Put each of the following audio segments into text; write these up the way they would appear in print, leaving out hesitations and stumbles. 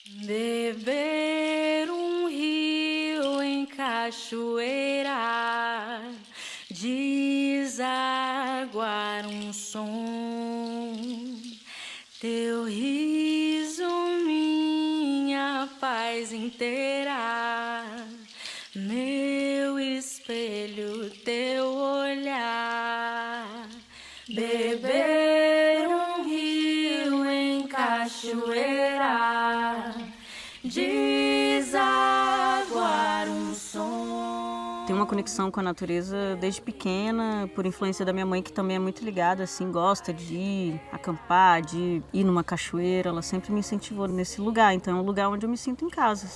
Beber um rio em cachoeira, desaguar um som, teu riso, minha paz inteira, meu espelho, teu olhar. Beber um rio em cachoeira, desaguar um som. Tenho uma conexão com a natureza desde pequena, por influência da minha mãe, que também é muito ligada, assim, gosta de ir acampar, de ir numa cachoeira. Ela sempre me incentivou nesse lugar, então é um lugar onde eu me sinto em casa.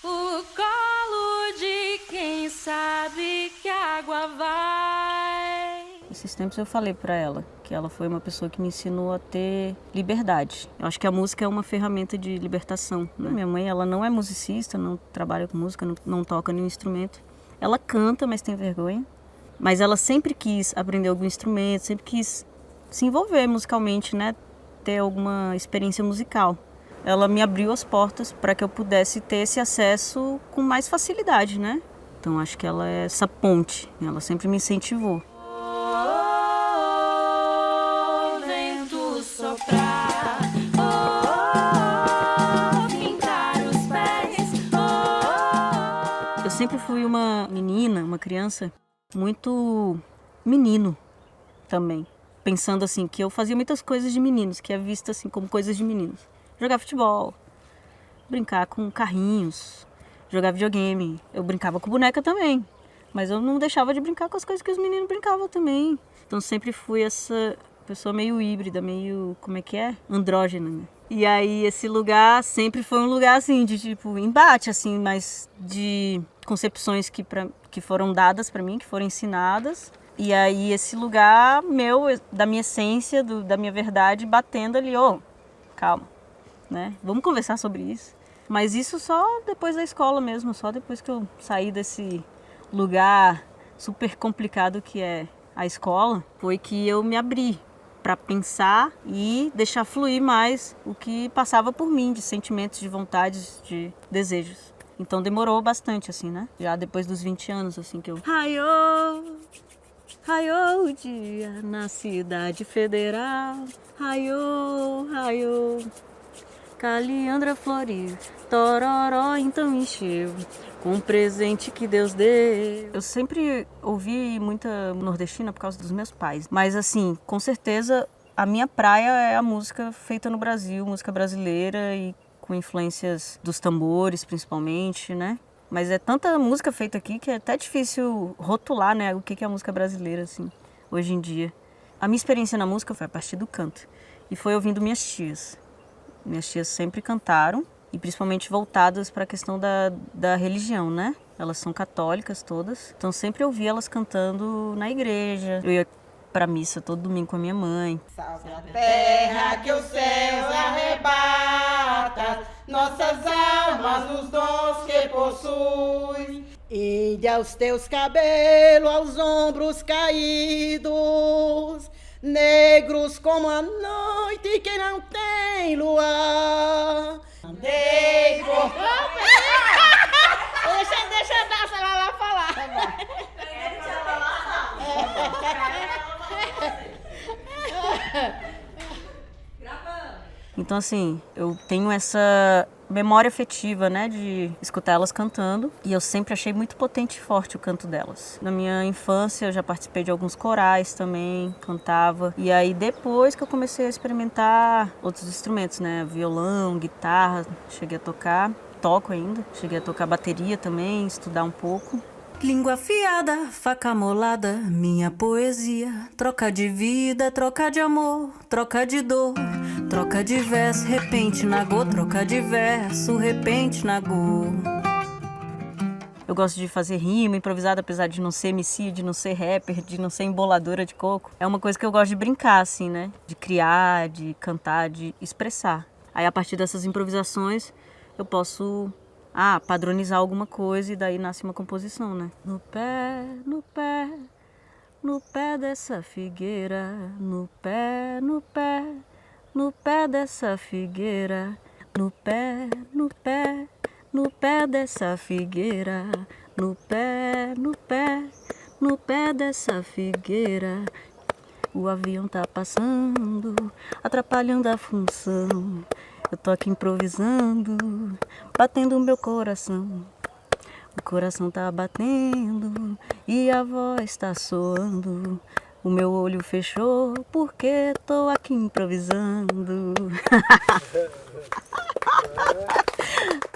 O colo de quem sabe que a água vai. Esses tempos eu falei para ela que ela foi uma pessoa que me ensinou a ter liberdade. Eu acho que a música é uma ferramenta de libertação, né? Minha mãe, ela não é musicista, não trabalha com música, não toca nenhum instrumento. Ela canta, mas tem vergonha. Mas ela sempre quis aprender algum instrumento, sempre quis se envolver musicalmente, né? Ter alguma experiência musical. Ela me abriu as portas para que eu pudesse ter esse acesso com mais facilidade, né? Então acho que ela é essa ponte, ela sempre me incentivou. Vento soprar, fincar os pés. Eu sempre fui uma menina, uma criança muito menino também. Pensando assim, que eu fazia muitas coisas de meninos, que é vista assim como coisas de meninos. Jogar futebol, brincar com carrinhos, jogar videogame. Eu brincava com boneca também, mas eu não deixava de brincar com as coisas que os meninos brincavam também. Então sempre fui essa pessoa meio híbrida, meio, como é que é? Andrógena, né? E aí esse lugar sempre foi um lugar assim, de tipo, embate, assim, mas de concepções que foram dadas para mim, que foram ensinadas. E aí esse lugar meu, da minha essência, da minha verdade, batendo ali, calma, né? Vamos conversar sobre isso. Mas isso só depois da escola mesmo, só depois que eu saí desse lugar super complicado que é a escola, foi que eu me abri para pensar e deixar fluir mais o que passava por mim, de sentimentos, de vontades, de desejos. Então demorou bastante, assim, né? Já depois dos 20 anos, assim, que eu... Raiou o dia na cidade federal, raiou, Caliandra floriu, tororó então encheu, com um presente que Deus deu. Eu sempre ouvi muita nordestina por causa dos meus pais, mas assim, com certeza a minha praia é a música feita no Brasil, música brasileira e com influências dos tambores principalmente, né? Mas é tanta música feita aqui que é até difícil rotular, né, o que é a música brasileira, assim, hoje em dia. A minha experiência na música foi a partir do canto e foi ouvindo minhas tias. Minhas tias sempre cantaram, e principalmente voltadas para a questão da religião, né? Elas são católicas todas, então sempre eu ouvia elas cantando na igreja. Eu ia para missa todo domingo com a minha mãe. Salve a terra que os céus arrebata, nossas almas nos dons que possui. Ide aos teus cabelos, aos ombros caídos, negros como a noite que não tem luar. Andei por... Deixa a Daça lá falar. Então assim, eu tenho essa memória afetiva, né, de escutar elas cantando, e eu sempre achei muito potente e forte o canto delas. Na minha infância eu já participei de alguns corais também, cantava, e aí depois que eu comecei a experimentar outros instrumentos, né, violão, guitarra, cheguei a tocar, toco ainda, cheguei a tocar bateria também, estudar um pouco. Língua afiada, faca molada, minha poesia, troca de vida, troca de amor, troca de dor, troca de verso, repente nagô, troca de verso, repente nagô. Eu gosto de fazer rima improvisada, apesar de não ser MC, de não ser rapper, de não ser emboladora de coco. É uma coisa que eu gosto de brincar, assim, né? De criar, de cantar, de expressar. Aí a partir dessas improvisações eu posso padronizar alguma coisa e daí nasce uma composição, né? No pé, no pé, no pé dessa figueira, no pé, no pé, no pé dessa figueira, No pé, no pé, no pé dessa figueira, no pé, no pé, no pé dessa figueira. O avião tá passando, atrapalhando a função. Eu tô aqui improvisando, batendo o meu coração. O coração tá batendo e a voz tá soando. O meu olho fechou porque tô aqui improvisando.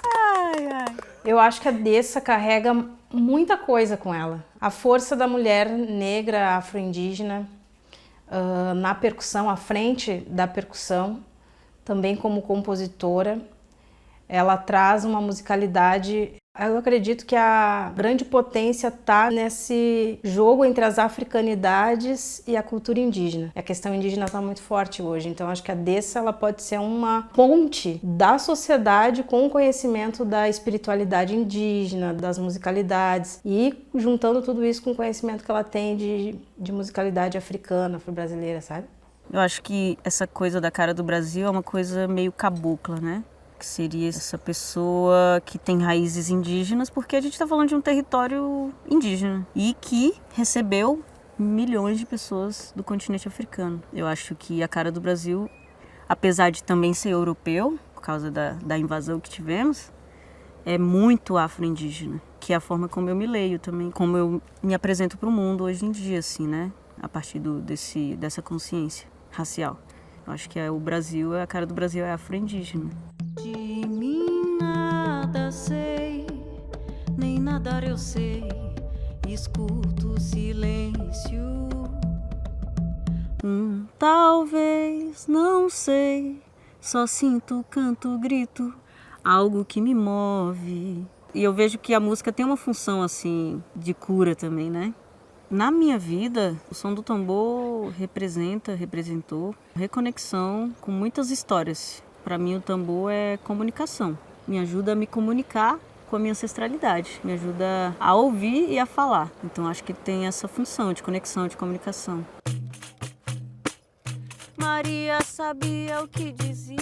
Ai, ai. Eu acho que a Dessa carrega muita coisa com ela. A força da mulher negra afro-indígena na percussão, à frente da percussão, também como compositora. Ela traz uma musicalidade. Eu acredito que a grande potência está nesse jogo entre as africanidades e a cultura indígena. A questão indígena está muito forte hoje, então acho que a Dessa ela pode ser uma ponte da sociedade com o conhecimento da espiritualidade indígena, das musicalidades, e juntando tudo isso com o conhecimento que ela tem de musicalidade africana, afro-brasileira, sabe? Eu acho que essa coisa da cara do Brasil é uma coisa meio cabocla, né? Que seria essa pessoa que tem raízes indígenas, porque a gente está falando de um território indígena e que recebeu milhões de pessoas do continente africano. Eu acho que a cara do Brasil, apesar de também ser europeu, por causa da invasão que tivemos, é muito afro-indígena, que é a forma como eu me leio também, como eu me apresento para o mundo hoje em dia, assim, né? A partir dessa consciência racial. Eu acho que o Brasil, a cara do Brasil é afro-indígena. De mim nada sei, nem nadar eu sei, escuto o silêncio. Talvez, não sei, só sinto, canto, grito, algo que me move. E eu vejo que a música tem uma função assim de cura também, né? Na minha vida, o som do tambor representou reconexão com muitas histórias. Para mim, o tambor é comunicação. Me ajuda a me comunicar com a minha ancestralidade. Me ajuda a ouvir e a falar. Então, acho que tem essa função de conexão, de comunicação. Maria sabia o que dizia.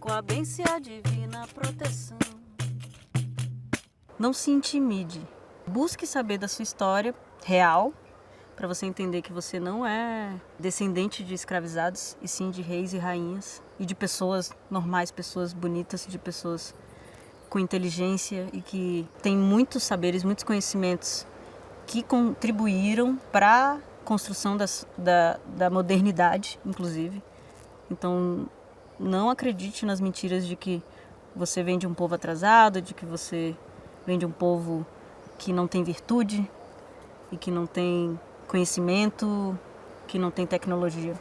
Com a bênção divina proteção. Não se intimide. Busque saber da sua história real, para você entender que você não é descendente de escravizados, e sim de reis e rainhas, e de pessoas normais, pessoas bonitas, de pessoas com inteligência e que têm muitos saberes, muitos conhecimentos que contribuíram para a construção da modernidade, inclusive. Então, não acredite nas mentiras de que você vem de um povo atrasado, de que você vem de um povo que não tem virtude e que não tem conhecimento, que não tem tecnologia.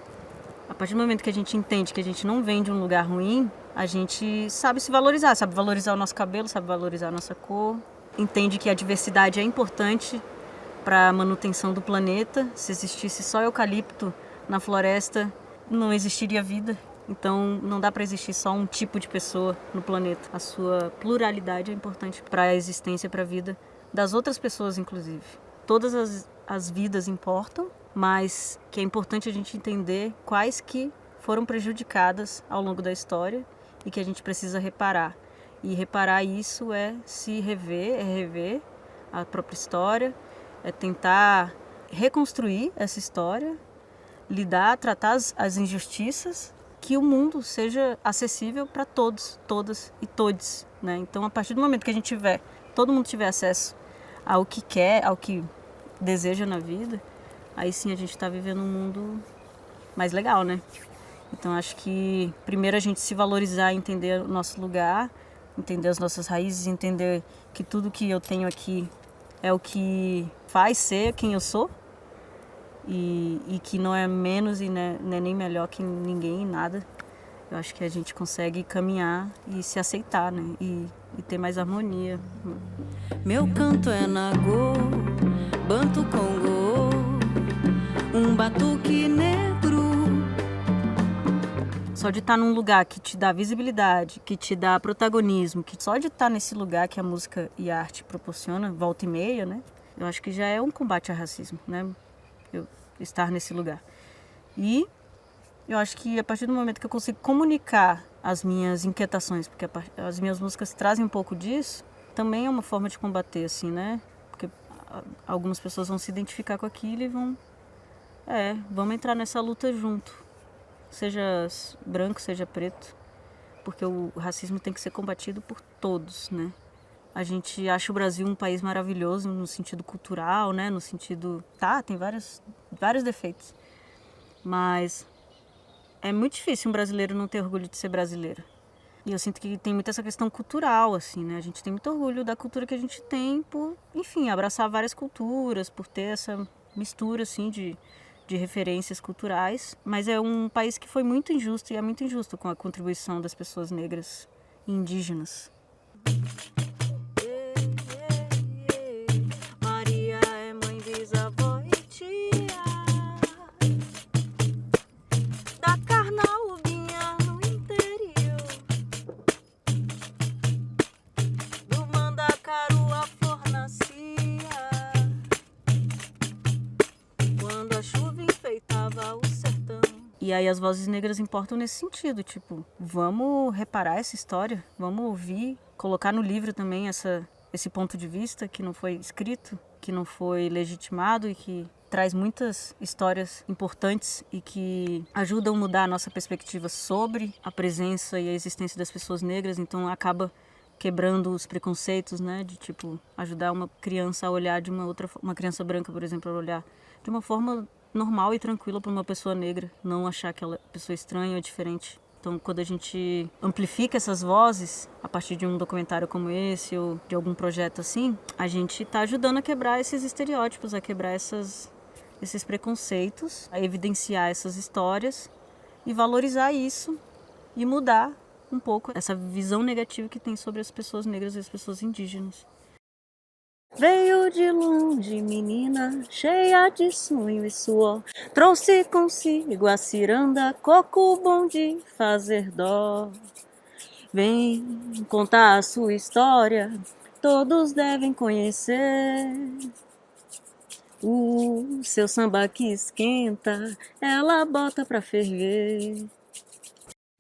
A partir do momento que a gente entende que a gente não vem de um lugar ruim, a gente sabe se valorizar, sabe valorizar o nosso cabelo, sabe valorizar a nossa cor, entende que a diversidade é importante para a manutenção do planeta. Se existisse só eucalipto na floresta, não existiria vida. Então, não dá para existir só um tipo de pessoa no planeta. A sua pluralidade é importante para a existência, para a vida das outras pessoas, inclusive. Todas as vidas importam, mas que é importante a gente entender quais que foram prejudicadas ao longo da história e que a gente precisa reparar. E reparar isso é se rever, é rever a própria história, é tentar reconstruir essa história, lidar, tratar as injustiças, que o mundo seja acessível para todos, todas e todes, né? Então, a partir do momento que a gente todo mundo tiver acesso ao que quer, ao que deseja na vida, aí sim a gente está vivendo um mundo mais legal, né? Então, acho que primeiro a gente se valorizar, entender o nosso lugar, entender as nossas raízes, entender que tudo que eu tenho aqui é o que faz ser quem eu sou, e que não é menos e não é nem melhor que ninguém, nada. Eu acho que a gente consegue caminhar e se aceitar, né? E ter mais harmonia. Meu canto é nagô, banto congô, um batuque negro. Só de estar num lugar que te dá visibilidade, que te dá protagonismo, que só de estar nesse lugar que a música e a arte proporciona, volta e meia, né? Eu acho que já é um combate ao racismo, né? Estar nesse lugar. E Eu acho que a partir do momento que eu consigo comunicar as minhas inquietações, porque as minhas músicas trazem um pouco disso, também é uma forma de combater, assim, né? Porque algumas pessoas vão se identificar com aquilo e vamos entrar nessa luta junto. Seja branco, seja preto. Porque o racismo tem que ser combatido por todos, né? A gente acha o Brasil um país maravilhoso no sentido cultural, né? No sentido... tem vários defeitos. Mas é muito difícil um brasileiro não ter orgulho de ser brasileiro. E eu sinto que tem muito essa questão cultural, assim, né? A gente tem muito orgulho da cultura que a gente tem por, enfim, abraçar várias culturas, por ter essa mistura, assim, de referências culturais. Mas é um país que foi muito injusto e é muito injusto com a contribuição das pessoas negras e indígenas. Maria é mãe, bisavó e tia da Carnaubinha no interior, do Mandacaru a flor nascia, quando a chuva enfeitava o sertão. E aí as vozes negras importam nesse sentido, tipo, vamos reparar essa história, vamos ouvir, colocar no livro também esse ponto de vista que não foi escrito, que não foi legitimado e que traz muitas histórias importantes e que ajudam a mudar a nossa perspectiva sobre a presença e a existência das pessoas negras, então acaba quebrando os preconceitos, né, de tipo ajudar uma criança a olhar de uma criança branca, por exemplo, a olhar de uma forma normal e tranquila para uma pessoa negra, não achar aquela pessoa estranha ou diferente. Então, quando a gente amplifica essas vozes, a partir de um documentário como esse ou de algum projeto assim, a gente está ajudando a quebrar esses estereótipos, a quebrar esses preconceitos, a evidenciar essas histórias e valorizar isso e mudar um pouco essa visão negativa que tem sobre as pessoas negras e as pessoas indígenas. Veio de longe, menina, cheia de sonho e suor, trouxe consigo a ciranda, coco bom de fazer dó. Vem contar a sua história, todos devem conhecer. O seu samba que esquenta, ela bota pra ferver.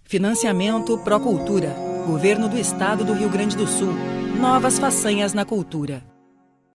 Financiamento Procultura. Governo do Estado do Rio Grande do Sul. Novas façanhas na cultura.